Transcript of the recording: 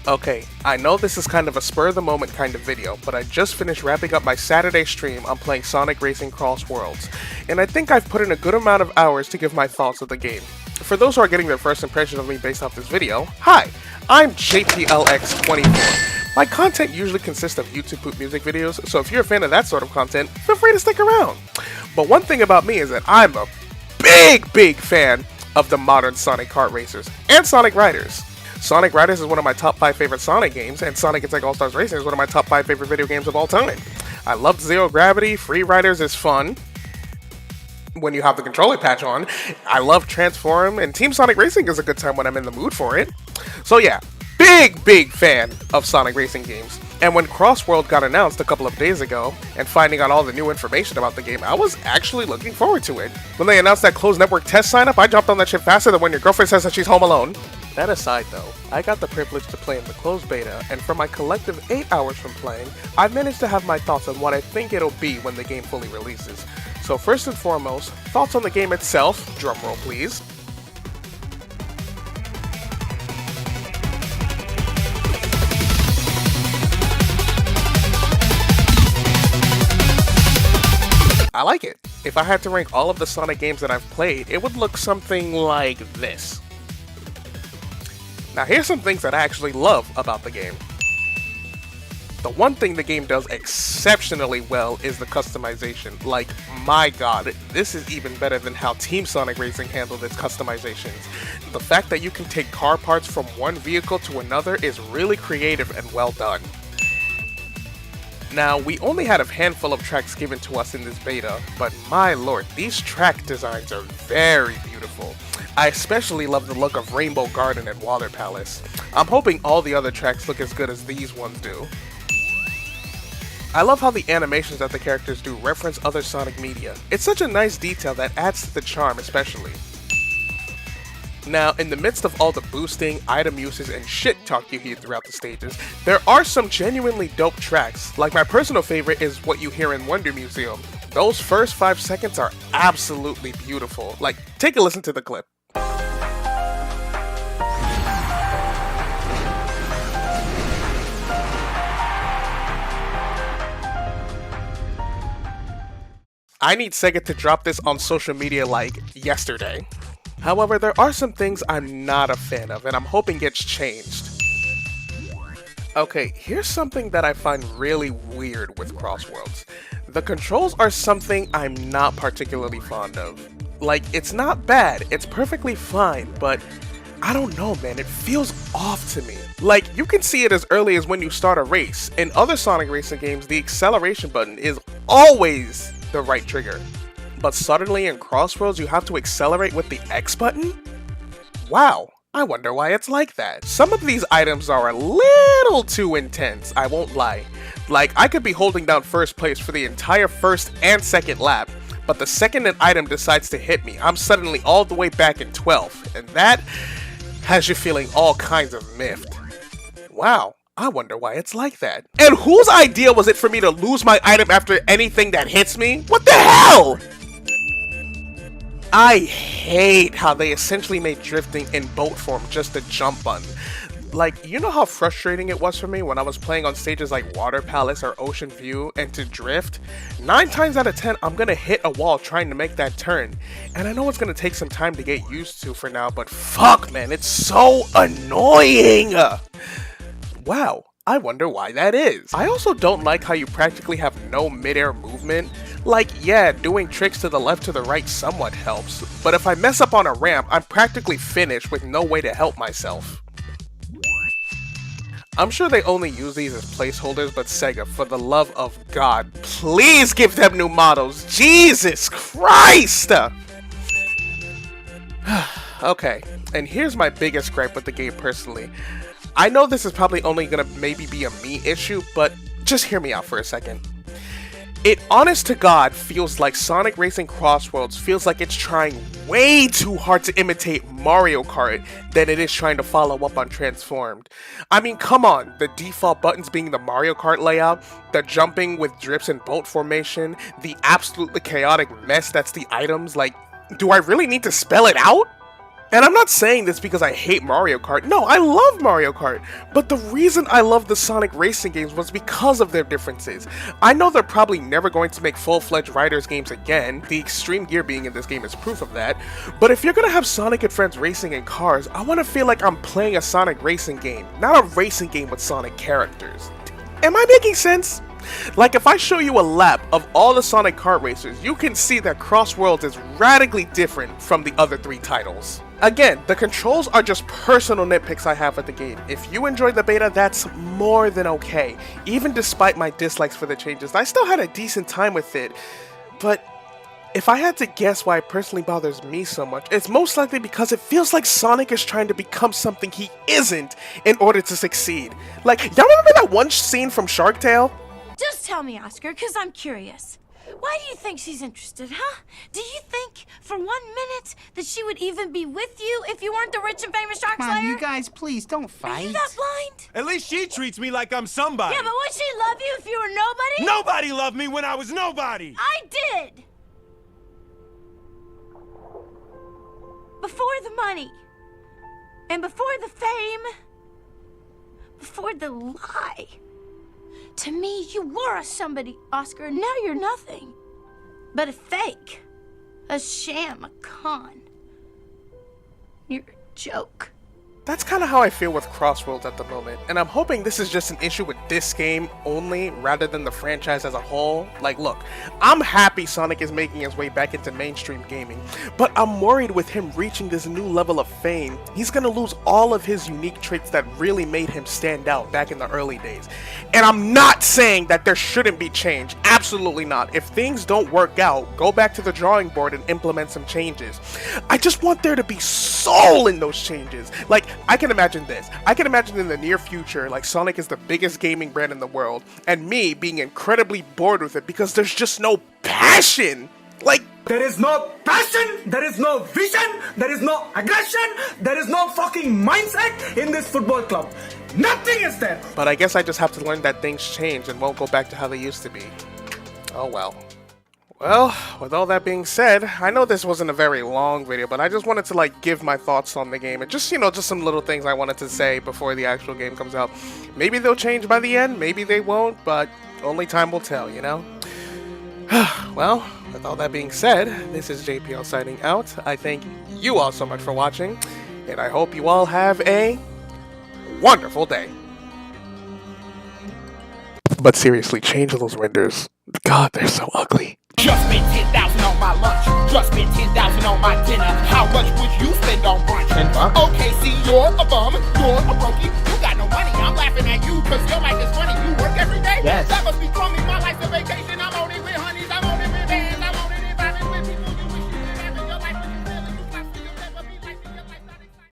Okay, I know this is kind of a spur-of-the-moment kind of video, but I just finished wrapping up my Saturday stream on playing Sonic Racing CrossWorlds, and I think I've put in a good amount of hours to give my thoughts of the game. For those who are getting their first impression of me based off this video, hi, I'm JPLX24. My content usually consists of YouTube poop music videos, so if you're a fan of that sort of content, feel free to stick around. But one thing about me is that I'm a big fan of the modern Sonic kart racers and Sonic Riders. Sonic Riders is one of my top 5 favorite Sonic games, and Sonic Attack All-Stars Racing is one of my top 5 favorite video games of all time. I loved Zero Gravity, Free Riders is fun when you have the controller patch on. I love Transform, and Team Sonic Racing is a good time when I'm in the mood for it. So yeah, big fan of Sonic Racing games. And when CrossWorlds got announced a couple of days ago, and finding out all the new information about the game, I was actually looking forward to it. When they announced that closed network test sign-up, I jumped on that shit faster than when your girlfriend says that she's home alone. That aside though, I got the privilege to play in the closed beta, and for my collective 8 hours from playing, I've managed to have my thoughts on what I think it'll be when the game fully releases. So first and foremost, thoughts on the game itself, drumroll please. I like it. If I had to rank all of the Sonic games that I've played, it would look something like this. Now here's some things that I actually love about the game. The one thing the game does exceptionally well is the customization. Like, my god, this is even better than how Team Sonic Racing handled its customizations. The fact that you can take car parts from one vehicle to another is really creative and well done. Now, we only had a handful of tracks given to us in this beta, but my lord, these track designs are very beautiful. I especially love the look of Rainbow Garden and Water Palace. I'm hoping all the other tracks look as good as these ones do. I love how the animations that the characters do reference other Sonic media. It's such a nice detail that adds to the charm especially. Now, in the midst of all the boosting, item uses, and shit talk you hear throughout the stages, there are some genuinely dope tracks. Like my personal favorite is What You Hear in Wonder Museum. Those first 5 seconds are absolutely beautiful. Like, take a listen to the clip. I need Sega to drop this on social media like yesterday. However, there are some things I'm not a fan of, and I'm hoping gets changed. Okay, here's something that I find really weird with CrossWorlds. The controls are something I'm not particularly fond of. Like, it's not bad, it's perfectly fine, but I don't know, man, it feels off to me. Like, you can see it as early as when you start a race. In other Sonic Racing games, the acceleration button is always the right trigger. But suddenly in CrossWorlds you have to accelerate with the X button? Wow, I wonder why it's like that. Some of these items are a little too intense, I won't lie. Like, I could be holding down first place for the entire first and second lap, but the second an item decides to hit me, I'm suddenly all the way back in 12th, and that has you feeling all kinds of miffed. Wow, I wonder why it's like that. And whose idea was it for me to lose my item after anything that hits me? What the hell? I hate how they essentially made drifting in boat form just a jump button. Like, you know how frustrating it was for me when I was playing on stages like Water Palace or Ocean View, and to drift? 9 times out of 10, I'm gonna hit a wall trying to make that turn. And I know it's gonna take some time to get used to for now, but fuck man, it's so annoying! Wow, I wonder why that is. I also don't like how you practically have no mid-air movement. Like, yeah, doing tricks to the left to the right somewhat helps, but if I mess up on a ramp, I'm practically finished with no way to help myself. I'm sure they only use these as placeholders, but Sega, for the love of God, please give them new models! Jesus Christ! Okay, and here's my biggest gripe with the game personally. I know this is probably only gonna maybe be a me issue, but just hear me out for a second. It honest to God feels like Sonic Racing CrossWorlds feels like it's trying way too hard to imitate Mario Kart than it is trying to follow up on Transformed. I mean, come on, the default buttons being the Mario Kart layout, the jumping with drips and boat formation, the absolutely chaotic mess that's the items, like, do I really need to spell it out? And I'm not saying this because I hate Mario Kart. No, I love Mario Kart. But the reason I love the Sonic racing games was because of their differences. I know they're probably never going to make full-fledged Riders games again. The extreme gear being in this game is proof of that. But if you're gonna have Sonic and friends racing in cars, I want to feel like I'm playing a Sonic racing game, not a racing game with Sonic characters. Am I making sense? Like, if I show you a lap of all the Sonic kart racers, you can see that CrossWorlds is radically different from the other 3 titles. Again, the controls are just personal nitpicks I have with the game. If you enjoyed the beta, that's more than okay. Even despite my dislikes for the changes, I still had a decent time with it. But if I had to guess why it personally bothers me so much, it's most likely because it feels like Sonic is trying to become something he isn't in order to succeed. Like, y'all remember that one scene from Shark Tale? Just tell me, Oscar, because I'm curious. Why do you think she's interested, huh? Do you think for 1 minute that she would even be with you if you weren't the rich and famous Shark Slayer? Come on, you guys, please, don't fight. Are you that blind? At least she treats me like I'm somebody. Yeah, but would she love you if you were nobody? Nobody loved me when I was nobody. I did! Before the money. And before the fame. Before the lie. To me, you were a somebody, Oscar, and now you're nothing. But a fake. A sham, a con. You're a joke. That's kind of how I feel with CrossWorlds at the moment, and I'm hoping this is just an issue with this game only rather than the franchise as a whole. Like, look, I'm happy Sonic is making his way back into mainstream gaming, but I'm worried with him reaching this new level of fame, he's gonna lose all of his unique traits that really made him stand out back in the early days. And I'm not saying that there shouldn't be change, absolutely not. If things don't work out, go back to the drawing board and implement some changes. I just want there to be soul in those changes. Like, I can imagine this. I can imagine in the near future, like, Sonic is the biggest gaming brand in the world, and me being incredibly bored with it because there's just no passion. Like, there is no passion, there is no vision, there is no aggression, there is no fucking mindset in this football club. Nothing is there. But I guess I just have to learn that things change and won't go back to how they used to be. Oh well. Well, with all that being said, I know this wasn't a very long video, but I just wanted to, like, give my thoughts on the game and just, you know, just some little things I wanted to say before the actual game comes out. Maybe they'll change by the end, maybe they won't, but only time will tell, you know? Well, with all that being said, this is JPL signing out. I thank you all so much for watching, and I hope you all have a wonderful day. But seriously, change those renders. God, they're so ugly. Just spent 10,000 on my lunch. Just spent 10,000 on my dinner. How much would you spend on brunch? $10. Okay, see, you're a bum. You're a brokey. You got